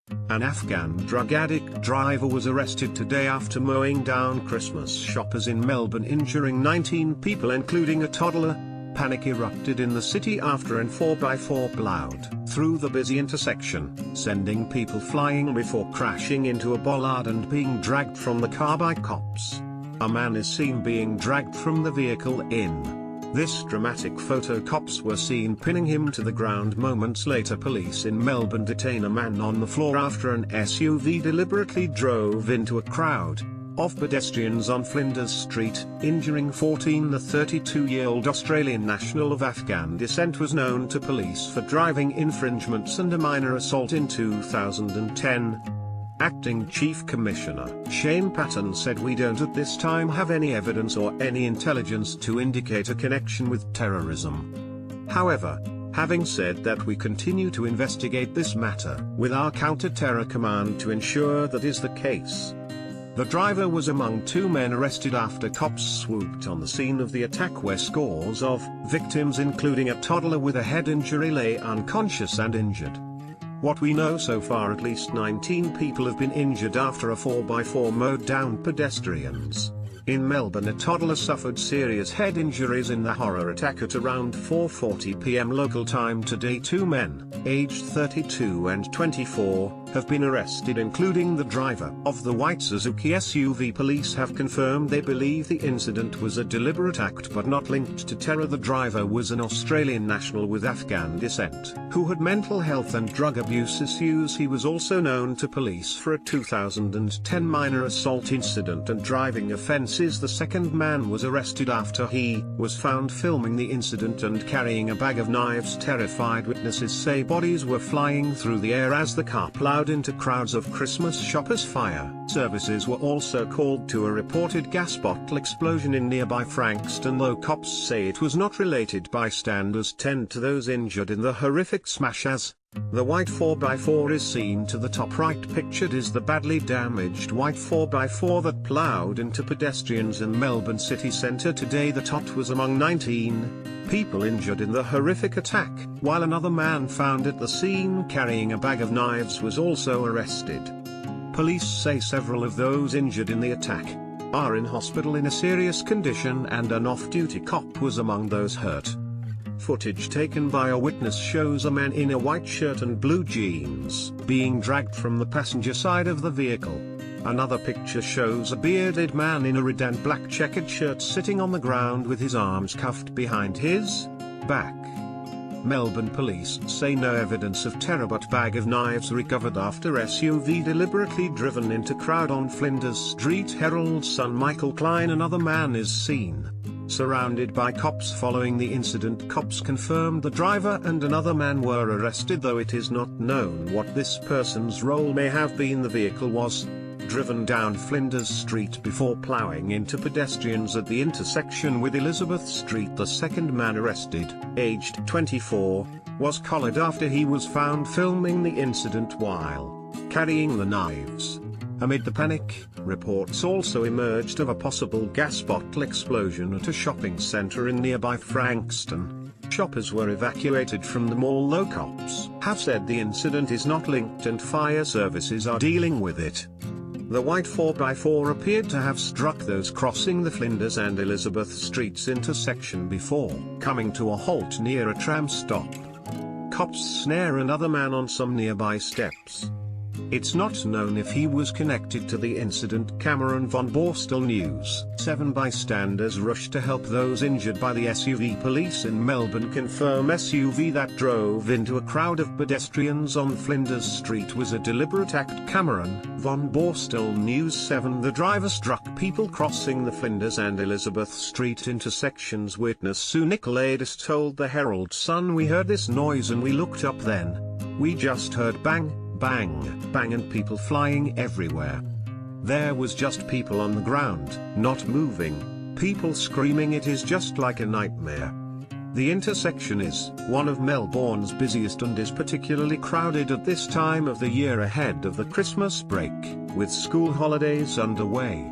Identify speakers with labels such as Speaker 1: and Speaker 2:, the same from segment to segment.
Speaker 1: An Afghan drug addict driver was arrested today after mowing down Christmas shoppers in Melbourne, injuring 19 people including a toddler. Panic erupted in the city after an 4x4 ploughed through the busy intersection, sending people flying before crashing into a bollard and being dragged from the car by cops. A man is seen being dragged from the vehicle in this dramatic photo. Cops were seen pinning him to the ground moments later. Police in Melbourne detain a man on the floor after an SUV deliberately drove into a crowd of pedestrians on Flinders Street, injuring 14. The 32-year-old Australian national of Afghan descent was known to police for driving infringements and a minor assault in 2010. Acting Chief Commissioner Shane Patton said, "We don't at this time have any evidence or any intelligence to indicate a connection with terrorism. However, having said that, we continue to investigate this matter with our counter-terror command to ensure that is the case." The driver was among two men arrested after cops swooped on the scene of the attack, where scores of victims including a toddler with a head injury lay unconscious and injured. What we know so far, at least 19 people have been injured after a 4x4 mowed down pedestrians. In Melbourne, a toddler suffered serious head injuries in the horror attack at around 4:40 p.m. local time today. Two men, aged 32 and 24, have been arrested including the driver of the white Suzuki SUV. Police have confirmed they believe the incident was a deliberate act but not linked to terror. The driver was an Australian national with Afghan descent, who had mental health and drug abuse issues. He was also known to police for a 2010 minor assault incident and driving offences. The second man was arrested after he was found filming the incident and carrying a bag of knives. Terrified witnesses say bodies were flying through the air as the car ploughed into crowds of Christmas shoppers. Fire services were also called to a reported gas bottle explosion in nearby Frankston, though cops say it was not related. Bystanders tend to those injured in the horrific smash as the white 4x4 is seen to the top right. Pictured is the badly damaged white 4x4 that ploughed into pedestrians in Melbourne city centre today. The tot was among 19 people injured in the horrific attack, while another man found at the scene carrying a bag of knives was also arrested. Police say several of those injured in the attack are in hospital in a serious condition, and an off-duty cop was among those hurt. Footage taken by a witness shows a man in a white shirt and blue jeans being dragged from the passenger side of the vehicle. Another picture shows a bearded man in a red and black checkered shirt sitting on the ground with his arms cuffed behind his back. Melbourne police say no evidence of terror but bag of knives recovered after SUV deliberately driven into crowd on Flinders Street. Herald's son Michael Klein, another man, is seen surrounded by cops following the incident. Cops confirmed the driver and another man were arrested, though it is not known what this person's role may have been. The vehicle was driven down Flinders Street before ploughing into pedestrians at the intersection with Elizabeth Street. The second man arrested, aged 24, was collared after he was found filming the incident while carrying the knives. Amid the panic, reports also emerged of a possible gas bottle explosion at a shopping centre in nearby Frankston. Shoppers were evacuated from the mall, though cops have said the incident is not linked and fire services are dealing with it. The white 4x4 appeared to have struck those crossing the Flinders and Elizabeth Streets intersection before coming to a halt near a tram stop. Cops snare another man on some nearby steps. It's not known if he was connected to the incident. Cameron von Borstel News 7. Bystanders rushed to help those injured by the SUV. Police in Melbourne confirm SUV that drove into a crowd of pedestrians on Flinders Street was a deliberate act. Cameron von Borstel News 7. The driver struck people crossing the Flinders and Elizabeth Street intersections. Witness Sue Nicolaitis told the Herald Sun, "We heard this noise and we looked up, then we just heard bang, bang, bang and people flying everywhere. There was just people on the ground, not moving, people screaming. It is just like a nightmare." The intersection is one of Melbourne's busiest and is particularly crowded at this time of the year ahead of the Christmas break, with school holidays underway.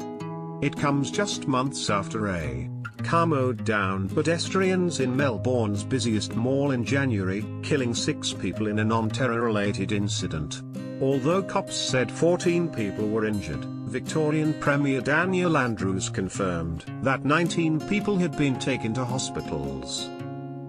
Speaker 1: It comes just months after a car mowed down pedestrians in Melbourne's busiest mall in January, killing 6 people in a non-terror-related incident. Although cops said 14 people were injured, Victorian Premier Daniel Andrews confirmed that 19 people had been taken to hospitals.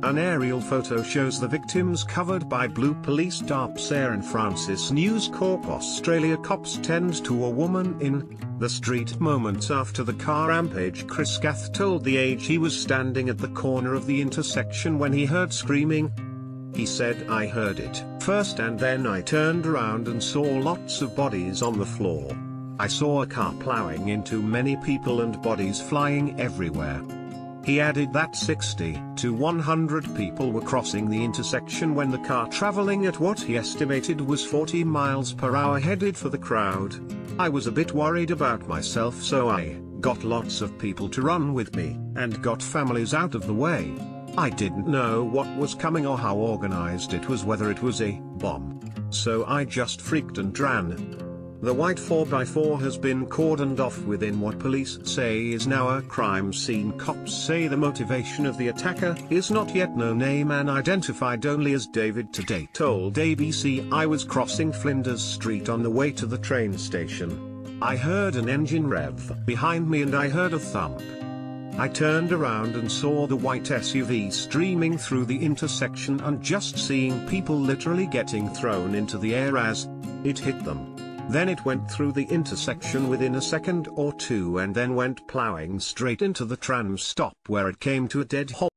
Speaker 1: An aerial photo shows the victims covered by blue police tarps. Aaron Francis News Corp Australia. Cops tend to a woman in the street moments after the car rampage. Chris Gath told The Age he was standing at the corner of the intersection when he heard screaming. He said, "I heard it first and then I turned around and saw lots of bodies on the floor. I saw a car plowing into many people and bodies flying everywhere." He added that 60 to 100 people were crossing the intersection when the car traveling at what he estimated was 40 miles per hour headed for the crowd. "I was a bit worried about myself, so I got lots of people to run with me, and got families out of the way. I didn't know what was coming or how organized it was, whether it was a bomb. So I just freaked and ran." The white 4x4 has been cordoned off within what police say is now a crime scene. Cops say the motivation of the attacker is not yet known. A man identified only as David today told ABC, "I was crossing Flinders Street on the way to the train station. I heard an engine rev behind me and I heard a thump. I turned around and saw the white SUV streaming through the intersection and just seeing people literally getting thrown into the air as it hit them. Then it went through the intersection within a second or two and then went plowing straight into the tram stop where it came to a dead halt."